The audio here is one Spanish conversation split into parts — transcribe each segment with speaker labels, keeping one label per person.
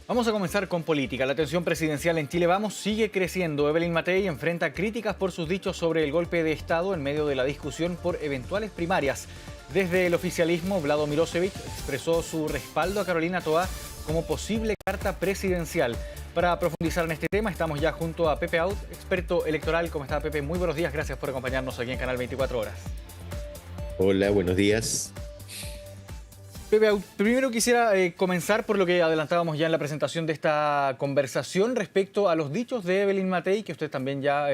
Speaker 1: Vamos a comenzar con política. La tensión presidencial en Chile Vamos sigue creciendo. Evelyn Matei enfrenta críticas por sus dichos sobre el golpe de Estado en medio de la discusión por eventuales primarias. Desde el oficialismo, Vlado Milosevic expresó su respaldo a Carolina Toá como posible carta presidencial. Para profundizar en este tema, estamos ya junto a Pepe Out, experto electoral. ¿Cómo está, Pepe? Muy buenos días. Gracias por acompañarnos aquí en Canal 24 Horas.
Speaker 2: Hola, buenos días.
Speaker 1: Pepe, primero quisiera comenzar por lo que adelantábamos ya en la presentación de esta conversación respecto a los dichos de Evelyn Matei, que usted también ya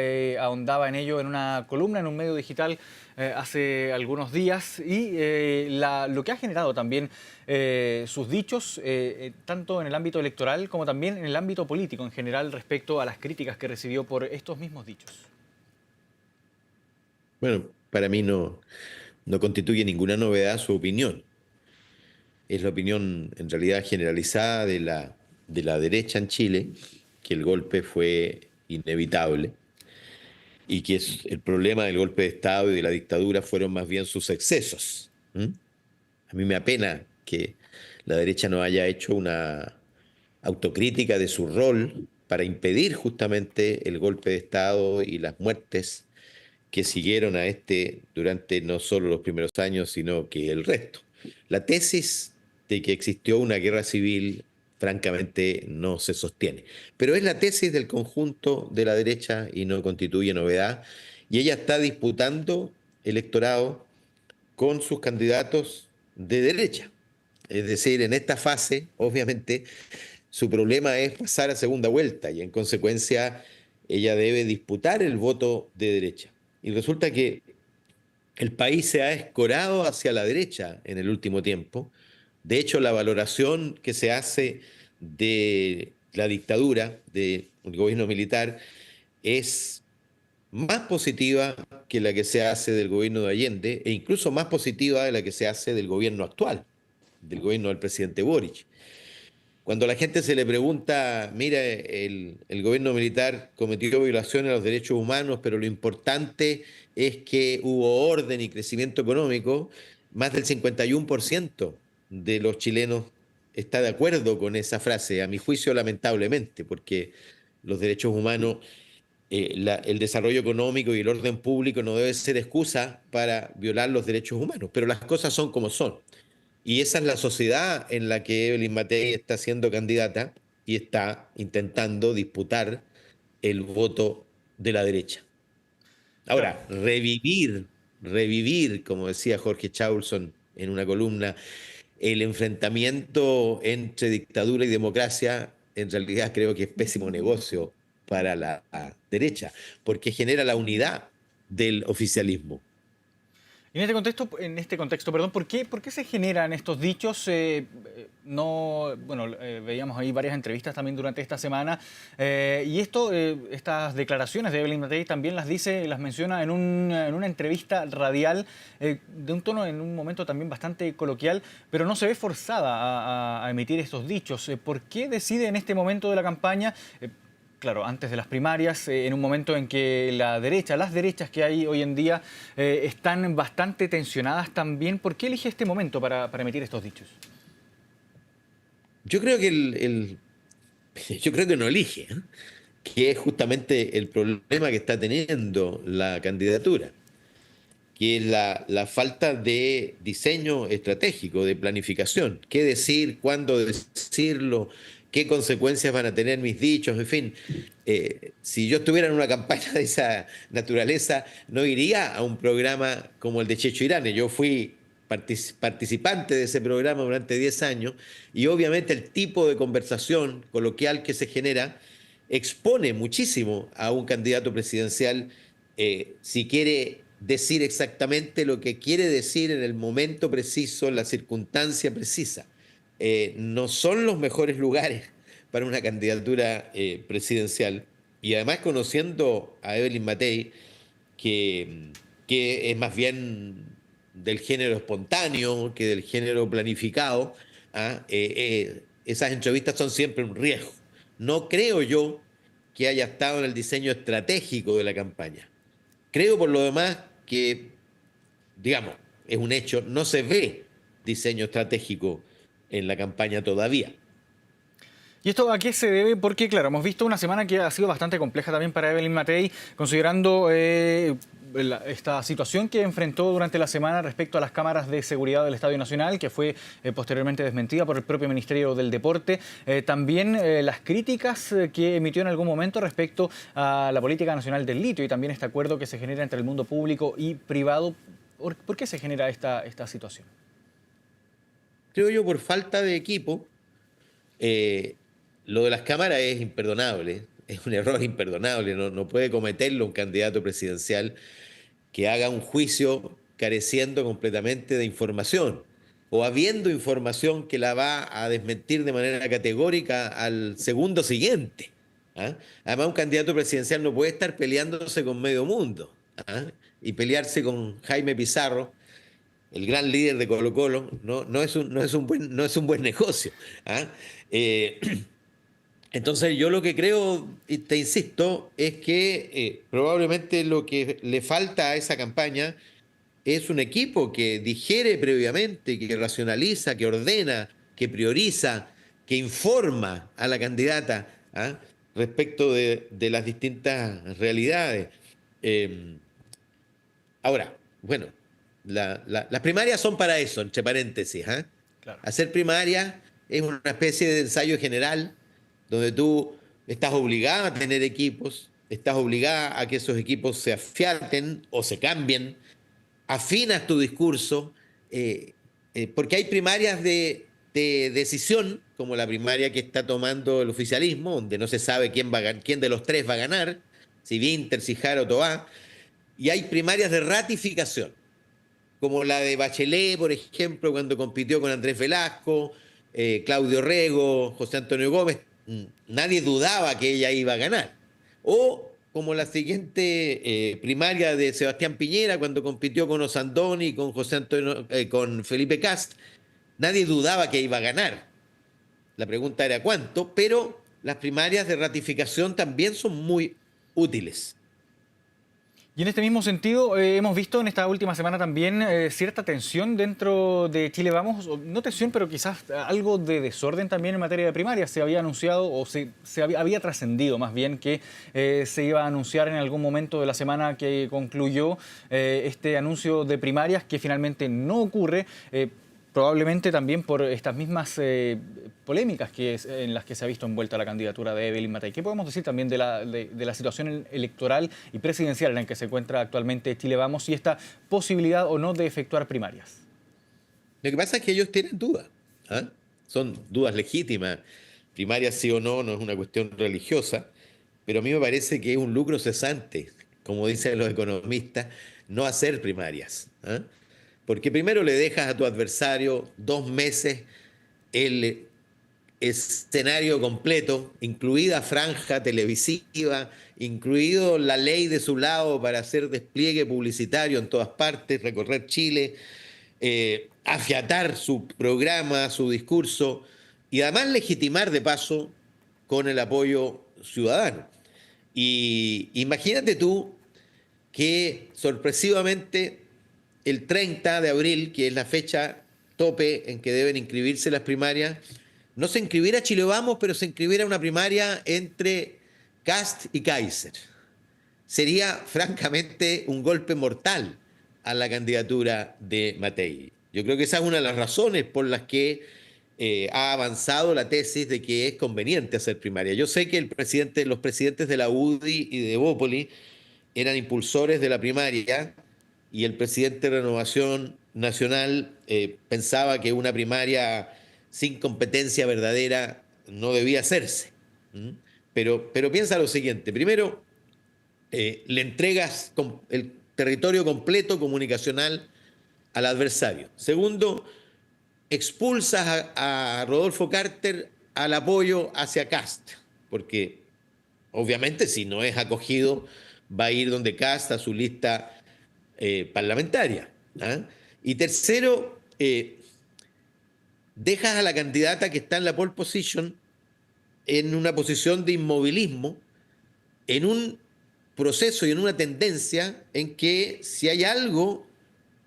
Speaker 1: ahondaba en ello en una columna, en un medio digital hace algunos días, y lo que ha generado también sus dichos, tanto en el ámbito electoral como también en el ámbito político en general, respecto a las críticas que recibió por estos mismos dichos.
Speaker 2: Bueno, para mí no constituye ninguna novedad su opinión. Es la opinión en realidad generalizada de la derecha en Chile, que el golpe fue inevitable y que el problema del golpe de Estado y de la dictadura fueron más bien sus excesos. A mí me apena que la derecha no haya hecho una autocrítica de su rol para impedir justamente el golpe de Estado y las muertes que siguieron a este durante no solo los primeros años, sino que el resto. La tesis de que existió una guerra civil, francamente, no se sostiene. Pero es la tesis del conjunto de la derecha y no constituye novedad. Y ella está disputando electorado con sus candidatos de derecha. Es decir, en esta fase, obviamente, su problema es pasar a segunda vuelta y en consecuencia ella debe disputar el voto de derecha. Y resulta que el país se ha escorado hacia la derecha en el último tiempo. De hecho, la valoración que se hace de la dictadura, del gobierno militar, es más positiva que la que se hace del gobierno de Allende e incluso más positiva de la que se hace del gobierno actual, del gobierno del presidente Boric. Cuando a la gente se le pregunta, mira, el gobierno militar cometió violaciones a los derechos humanos, pero lo importante es que hubo orden y crecimiento económico, más del 51% de los chilenos está de acuerdo con esa frase, a mi juicio lamentablemente, porque los derechos humanos, el desarrollo económico y el orden público no debe ser excusa para violar los derechos humanos, pero las cosas son como son. Y esa es la sociedad en la que Evelyn Matei está siendo candidata y está intentando disputar el voto de la derecha.
Speaker 1: Claro.
Speaker 2: Ahora, revivir, como decía Jorge Chaulson en una columna, el enfrentamiento entre dictadura y democracia, en realidad creo que es pésimo negocio para la derecha, porque genera la unidad del oficialismo.
Speaker 1: Y en este contexto, perdón, ¿por qué se generan estos dichos? No, bueno, veíamos ahí varias entrevistas también durante esta semana y estas declaraciones de Evelyn Matei también las menciona en una entrevista radial de un tono en un momento también bastante coloquial, pero no se ve forzada a emitir estos dichos. ¿Por qué decide en este momento de la campaña? Claro, antes de las primarias, en un momento en que las derechas que hay hoy en día están bastante tensionadas también. ¿Por qué elige este momento para emitir estos dichos?
Speaker 2: Yo creo que yo creo que no elige, ¿eh? Que es justamente el problema que está teniendo la candidatura, que es la falta de diseño estratégico, de planificación. ¿Qué decir? ¿Cuándo decirlo? ¿Qué consecuencias van a tener mis dichos? En fin, si yo estuviera en una campaña de esa naturaleza, no iría a un programa como el de Checho Irane. Yo fui participante de ese programa durante 10 años y obviamente el tipo de conversación coloquial que se genera expone muchísimo a un candidato presidencial si quiere decir exactamente lo que quiere decir en el momento preciso, en la circunstancia precisa. No son los mejores lugares para una candidatura presidencial. Y además conociendo a Evelyn Matei, que es más bien del género espontáneo que del género planificado, esas entrevistas son siempre un riesgo. No creo yo que haya estado en el diseño estratégico de la campaña. Creo por lo demás que, digamos, es un hecho, no se ve diseño estratégico en la campaña todavía.
Speaker 1: ¿Y esto a qué se debe? Porque, claro, hemos visto una semana que ha sido bastante compleja también para Evelyn Matei, considerando esta situación que enfrentó durante la semana respecto a las cámaras de seguridad del Estadio Nacional, que fue posteriormente desmentida por el propio Ministerio del Deporte. También las críticas que emitió en algún momento respecto a la política nacional del litio y también este acuerdo que se genera entre el mundo público y privado. ¿Por qué se genera esta situación?
Speaker 2: Creo yo por falta de equipo. Eh, lo de las cámaras es imperdonable, es un error imperdonable, no puede cometerlo un candidato presidencial que haga un juicio careciendo completamente de información o habiendo información que la va a desmentir de manera categórica al segundo siguiente. ¿Ah? Además, un candidato presidencial no puede estar peleándose con medio mundo, ¿ah? Y pelearse con Jaime Pizarro, el gran líder de Colo-Colo, no es un buen negocio. ¿Ah? Eh, entonces yo lo que creo, y te insisto, es que probablemente lo que le falta a esa campaña es un equipo que digiere previamente, que racionaliza, que ordena, que prioriza, que informa a la candidata, ¿ah? Respecto de las distintas realidades. Eh, Ahora, bueno, las primarias son para eso, entre paréntesis. ¿Ah?
Speaker 1: Claro.
Speaker 2: Hacer primarias es una especie de ensayo general donde tú estás obligado a tener equipos, estás obligada a que esos equipos se afiaten o se cambien, afinas tu discurso, porque hay primarias de decisión, como la primaria que está tomando el oficialismo, donde no se sabe quién de los tres va a ganar, si Winter, si Jara o Toá, y hay primarias de ratificación, como la de Bachelet, por ejemplo, cuando compitió con Andrés Velasco, Claudio Rego, José Antonio Gómez, nadie dudaba que ella iba a ganar. O como la siguiente primaria de Sebastián Piñera, cuando compitió con Osandoni, con José Antonio, con Felipe Cast, nadie dudaba que iba a ganar. La pregunta era cuánto, pero las primarias de ratificación también son muy útiles.
Speaker 1: Y en este mismo sentido, hemos visto en esta última semana también cierta tensión dentro de Chile Vamos, no tensión, pero quizás algo de desorden también en materia de primarias. Se había anunciado o había trascendido más bien que se iba a anunciar en algún momento de la semana que concluyó este anuncio de primarias que finalmente no ocurre. Probablemente también por estas mismas polémicas en las que se ha visto envuelta la candidatura de Evelyn Matei. ¿Qué podemos decir también de la situación electoral y presidencial en la que se encuentra actualmente Chile Vamos y esta posibilidad o no de efectuar primarias?
Speaker 2: Lo que pasa es que ellos tienen dudas. ¿Ah? Son dudas legítimas. Primarias sí o no, no es una cuestión religiosa, pero a mí me parece que es un lucro cesante, como dicen los economistas, no hacer primarias. ¿Ah? Porque primero le dejas a tu adversario 2 meses el escenario completo, incluida franja televisiva, incluido la ley de su lado para hacer despliegue publicitario en todas partes, recorrer Chile, afiatar su programa, su discurso y además legitimar de paso con el apoyo ciudadano. Y imagínate tú que sorpresivamente el 30 de abril, que es la fecha tope en que deben inscribirse las primarias, no se inscribiera Chile Vamos, pero se inscribiera una primaria entre Cast y Kaiser. Sería francamente un golpe mortal a la candidatura de Matei. Yo creo que esa es una de las razones por las que ha avanzado la tesis de que es conveniente hacer primaria. Yo sé que los presidentes de la UDI y de Bópoli eran impulsores de la primaria y el presidente de Renovación Nacional pensaba que una primaria sin competencia verdadera no debía hacerse. ¿Mm? Pero piensa lo siguiente, primero, le entregas el territorio completo comunicacional al adversario. Segundo, expulsas a Rodolfo Carter al apoyo hacia Cast, porque obviamente si no es acogido va a ir donde Cast a su lista parlamentaria. ¿Ah? Y tercero, dejas a la candidata que está en la pole position en una posición de inmovilismo, en un proceso y en una tendencia en que si hay algo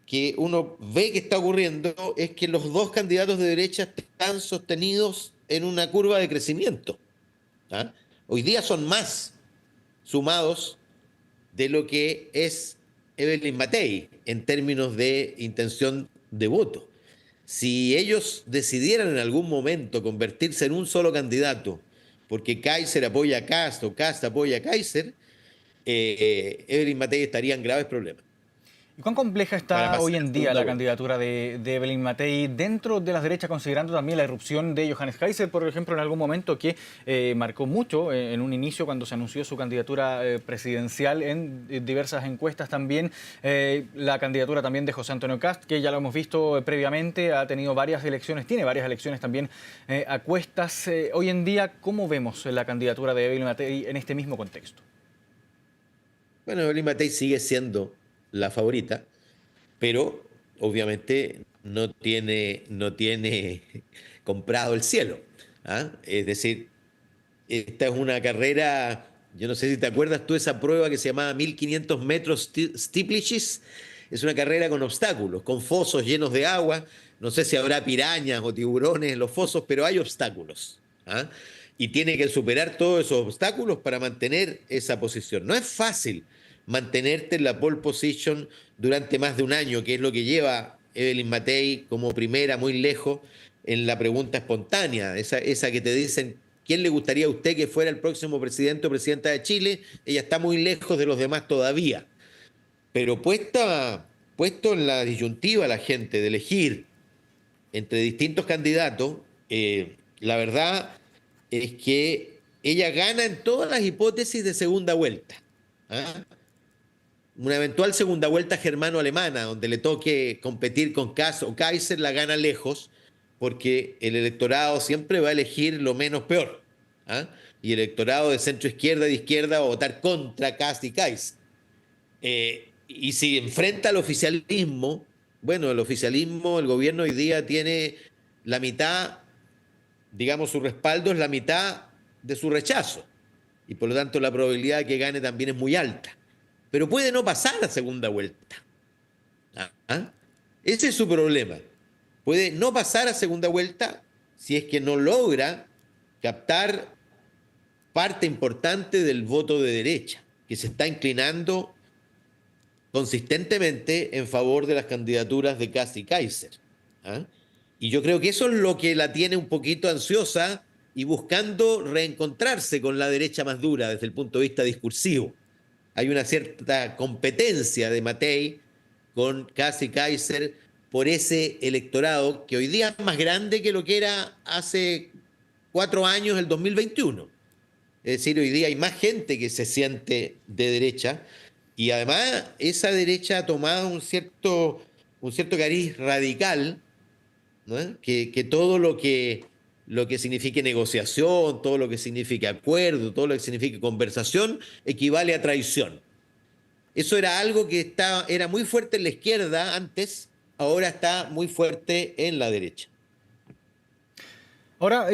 Speaker 2: que uno ve que está ocurriendo es que los dos candidatos de derecha están sostenidos en una curva de crecimiento. ¿Ah? Hoy día son más sumados de lo que es Evelyn Matei en términos de intención de voto. Si ellos decidieran en algún momento convertirse en un solo candidato, porque Kaiser apoya a Kast o Kast apoya a Kaiser, Evelyn Matei estaría en graves problemas
Speaker 1: ¿Y cuán compleja
Speaker 2: para
Speaker 1: está hoy
Speaker 2: pasar a
Speaker 1: en día
Speaker 2: segunda
Speaker 1: la
Speaker 2: vuelta.
Speaker 1: candidatura de Evelyn Matei dentro de las derechas, considerando también la irrupción de Johannes Kaiser, por ejemplo, en algún momento que marcó mucho en un inicio cuando se anunció su candidatura presidencial en diversas encuestas también, la candidatura también de José Antonio Kast, que ya lo hemos visto previamente, ha tenido varias elecciones, tiene varias elecciones también a cuestas. Hoy en día, ¿cómo vemos la candidatura de Evelyn Matei en este mismo contexto?
Speaker 2: Bueno, Evelyn Matei sigue siendo la favorita, pero obviamente no tiene comprado el cielo. ¿Ah? Es decir, esta es una carrera, yo no sé si te acuerdas tú de esa prueba que se llamaba 1500 metros steepleches. Es una carrera con obstáculos, con fosos llenos de agua. No sé si habrá pirañas o tiburones en los fosos, pero hay obstáculos. ¿Ah? Y tiene que superar todos esos obstáculos para mantener esa posición. No es fácil mantenerte en la pole position durante más de un año, que es lo que lleva Evelyn Matei como primera, muy lejos, en la pregunta espontánea, esa que te dicen, ¿quién le gustaría a usted que fuera el próximo presidente o presidenta de Chile? Ella está muy lejos de los demás todavía. Pero puesto en la disyuntiva la gente de elegir entre distintos candidatos, la verdad es que ella gana en todas las hipótesis de segunda vuelta. ¿Ah? Una eventual segunda vuelta germano-alemana, donde le toque competir con Kass o Kaiser, la gana lejos, porque el electorado siempre va a elegir lo menos peor. ¿Ah? Y el electorado de centro-izquierda y de izquierda va a votar contra Kass y Kaiser. Y si enfrenta al oficialismo, bueno, el oficialismo, el gobierno hoy día tiene la mitad, digamos, su respaldo es la mitad de su rechazo. Y por lo tanto la probabilidad de que gane también es muy alta. Pero puede no pasar a segunda vuelta. ¿Ah? Ese es su problema. Puede no pasar a segunda vuelta si es que no logra captar parte importante del voto de derecha, que se está inclinando consistentemente en favor de las candidaturas de Kast y Kaiser. ¿Ah? Y yo creo que eso es lo que la tiene un poquito ansiosa y buscando reencontrarse con la derecha más dura desde el punto de vista discursivo. Hay una cierta competencia de Matei con Kast y Kaiser por ese electorado que hoy día es más grande que lo que era hace 4 años, el 2021. Es decir, hoy día hay más gente que se siente de derecha y además esa derecha ha tomado un cierto cariz radical, ¿no? Que todo lo que signifique negociación, todo lo que signifique acuerdo, todo lo que signifique conversación, equivale a traición. Eso era algo que era muy fuerte en la izquierda antes, ahora está muy fuerte en la derecha.
Speaker 1: Ahora,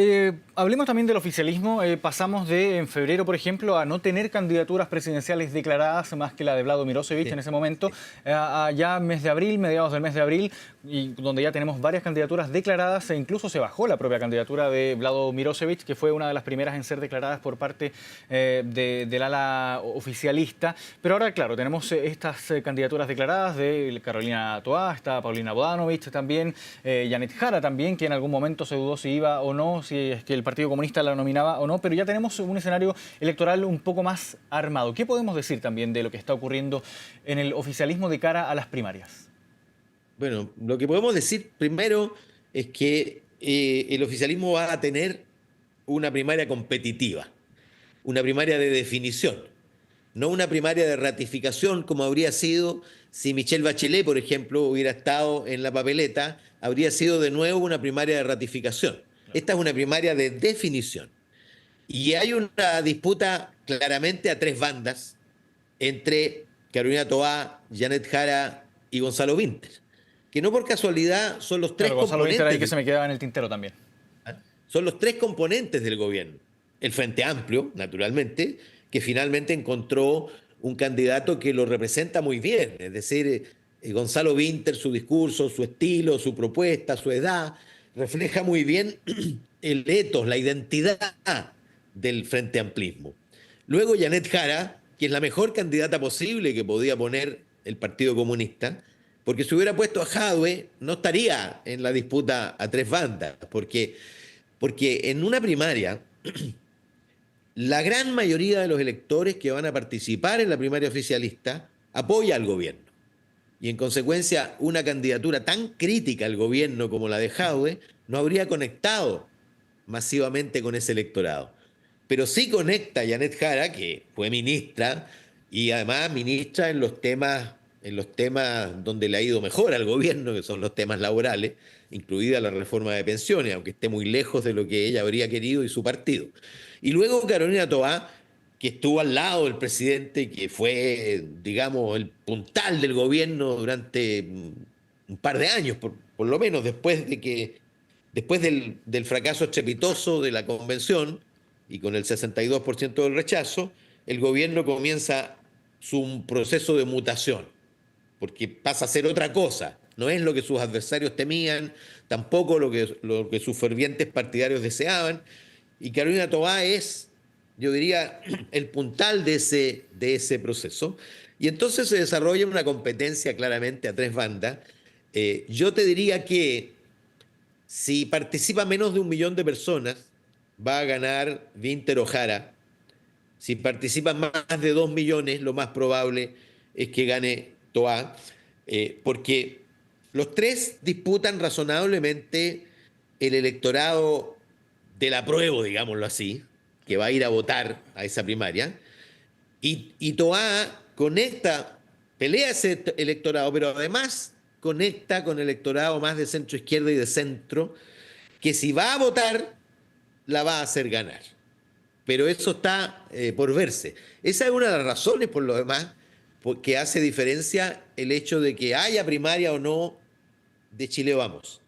Speaker 1: hablemos también del oficialismo. Pasamos de, en febrero, por ejemplo, a no tener candidaturas presidenciales declaradas, más que la de Vlado Mirosevic en ese momento, a ya mes de abril, mediados del mes de abril, y donde ya tenemos varias candidaturas declaradas e incluso se bajó la propia candidatura de Vlado Mirosevic, que fue una de las primeras en ser declaradas por parte del ala oficialista. Pero ahora, claro, tenemos estas candidaturas declaradas de Carolina Toá, está Paulina Bodanovich también, Janet Jara también, que en algún momento se dudó si iba o no, si es que el Partido Comunista la nominaba o no, pero ya tenemos un escenario electoral un poco más armado. ¿Qué podemos decir también de lo que está ocurriendo en el oficialismo de cara a las primarias?
Speaker 2: Bueno, lo que podemos decir primero es que el oficialismo va a tener una primaria competitiva, una primaria de definición, no una primaria de ratificación como habría sido si Michelle Bachelet, por ejemplo, hubiera estado en la papeleta, habría sido de nuevo una primaria de ratificación. Esta es una primaria de definición. Y hay una disputa claramente a tres bandas entre Carolina Toá, Janet Jara y Gonzalo Vinter, que no por casualidad son los tres
Speaker 1: Claro, Gonzalo Víctor ahí
Speaker 2: componentes
Speaker 1: que se
Speaker 2: del,
Speaker 1: me quedaba en el tintero también.
Speaker 2: son los tres componentes del gobierno. El Frente Amplio, naturalmente, que finalmente encontró un candidato que lo representa muy bien, es decir, Gonzalo Vinter, su discurso, su estilo, su propuesta, su edad, refleja muy bien el ethos, la identidad del Frente Amplismo. Luego Janet Jara, que es la mejor candidata posible que podía poner el Partido Comunista, porque si hubiera puesto a Jadwe no estaría en la disputa a tres bandas, porque en una primaria la gran mayoría de los electores que van a participar en la primaria oficialista apoya al gobierno. Y en consecuencia, una candidatura tan crítica al gobierno como la de Jadwe no habría conectado masivamente con ese electorado. Pero sí conecta a Janet Jara, que fue ministra, y además ministra en los temas donde le ha ido mejor al gobierno, que son los temas laborales, incluida la reforma de pensiones, aunque esté muy lejos de lo que ella habría querido y su partido. Y luego Carolina Toá, que estuvo al lado del presidente, que fue, digamos, el puntal del gobierno durante un par de años, por lo menos después del fracaso estrepitoso de la convención y con el 62% del rechazo, el gobierno comienza su proceso de mutación, porque pasa a ser otra cosa. No es lo que sus adversarios temían, tampoco lo que sus fervientes partidarios deseaban. Y Carolina Toá es, yo diría, el puntal de ese proceso. Y entonces se desarrolla una competencia claramente a tres bandas. Yo te diría que si participa menos de 1 millón de personas, va a ganar Vinter Ojara. Si participan más de 2 millones, lo más probable es que gane Toá, porque los tres disputan razonablemente el electorado del apruebo, digámoslo así, que va a ir a votar a esa primaria, y Toá conecta, pelea ese electorado, pero además conecta con el electorado más de centro izquierda y de centro, que si va a votar, la va a hacer ganar. Pero eso está por verse. Esa es una de las razones, por lo demás, que hace diferencia el hecho de que haya primaria o no de Chile Vamos.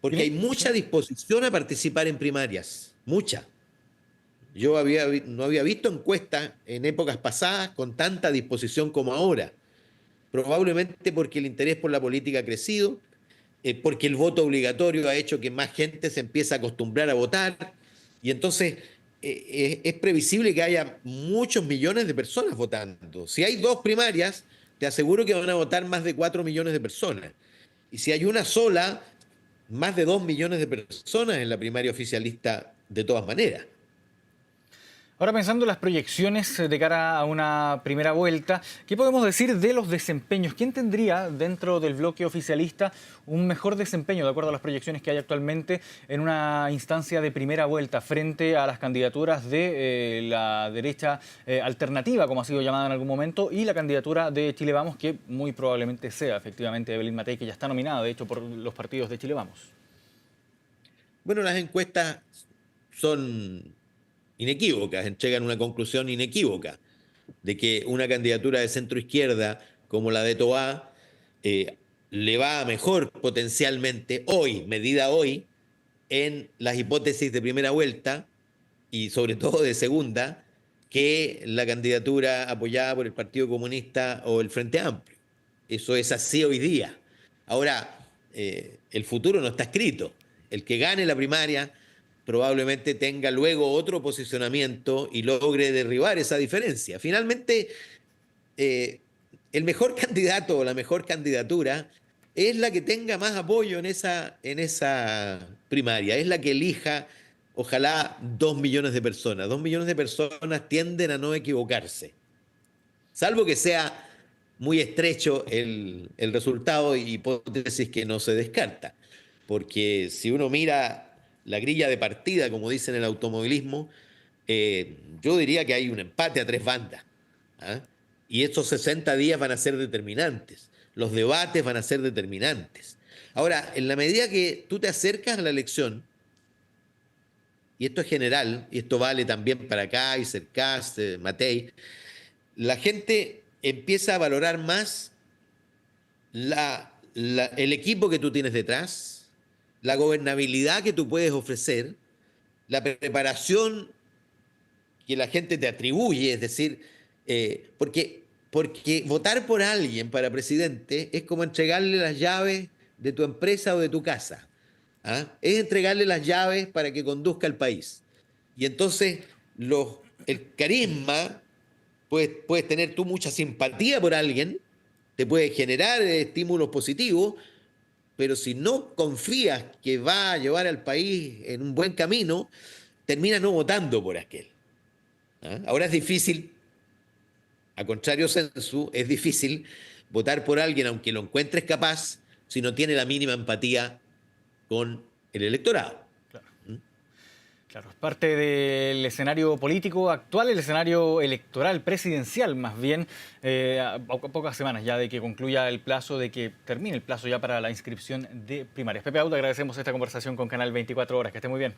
Speaker 2: Porque hay mucha disposición a participar en primarias, mucha. No había visto encuestas en épocas pasadas con tanta disposición como ahora. Probablemente porque el interés por la política ha crecido, porque el voto obligatorio ha hecho que más gente se empiece a acostumbrar a votar, y entonces es previsible que haya muchos millones de personas votando. Si hay dos primarias, te aseguro que van a votar más de 4 millones de personas. Y si hay una sola, más de 2 millones de personas en la primaria oficialista de todas maneras.
Speaker 1: Ahora pensando en las proyecciones de cara a una primera vuelta, ¿qué podemos decir de los desempeños? ¿Quién tendría dentro del bloque oficialista un mejor desempeño, de acuerdo a las proyecciones que hay actualmente, en una instancia de primera vuelta frente a las candidaturas de la derecha alternativa, como ha sido llamada en algún momento, y la candidatura de Chile Vamos, que muy probablemente sea efectivamente Evelyn Matei, que ya está nominada, de hecho, por los partidos de Chile Vamos?
Speaker 2: Bueno, las encuestas son inequívocas, entregan una conclusión inequívoca de que una candidatura de centro izquierda como la de Toá le va mejor potencialmente hoy, medida hoy, en las hipótesis de primera vuelta y sobre todo de segunda, que la candidatura apoyada por el Partido Comunista o el Frente Amplio. Eso es así hoy día. Ahora, el futuro no está escrito. El que gane la primaria probablemente tenga luego otro posicionamiento y logre derribar esa diferencia. Finalmente, eh, el mejor candidato o la mejor candidatura es la que tenga más apoyo en esa primaria, es la que elija, ojalá, 2 millones de personas. 2 millones de personas tienden a no equivocarse, salvo que sea muy estrecho el resultado, hipótesis que no se descarta. Porque si uno mira la grilla de partida, como dicen en el automovilismo, yo diría que hay un empate a tres bandas. ¿Ah? Y estos 60 días van a ser determinantes. Los debates van a ser determinantes. Ahora, en la medida que tú te acercas a la elección, y esto es general, y esto vale también para Kaiser, Kast, Matei, la gente empieza a valorar más el equipo que tú tienes detrás, la gobernabilidad que tú puedes ofrecer, la preparación que la gente te atribuye, es decir, porque votar por alguien para presidente es como entregarle las llaves de tu empresa o de tu casa. ¿ah? Es entregarle las llaves para que conduzca el país. Y entonces el carisma, puedes tener tú mucha simpatía por alguien, te puede generar estímulos positivos, pero si no confías que va a llevar al país en un buen camino, terminas no votando por aquel. ¿Ah? Ahora es difícil, a contrario sensu, es difícil votar por alguien, aunque lo encuentres capaz, si no tiene la mínima empatía con el electorado.
Speaker 1: Claro. Claro, es parte del escenario político actual, el escenario electoral, presidencial más bien, a pocas semanas ya de que concluya el plazo, de que termine el plazo ya para la inscripción de primarias. Pepe Auda, agradecemos esta conversación con Canal 24 Horas, que esté muy bien.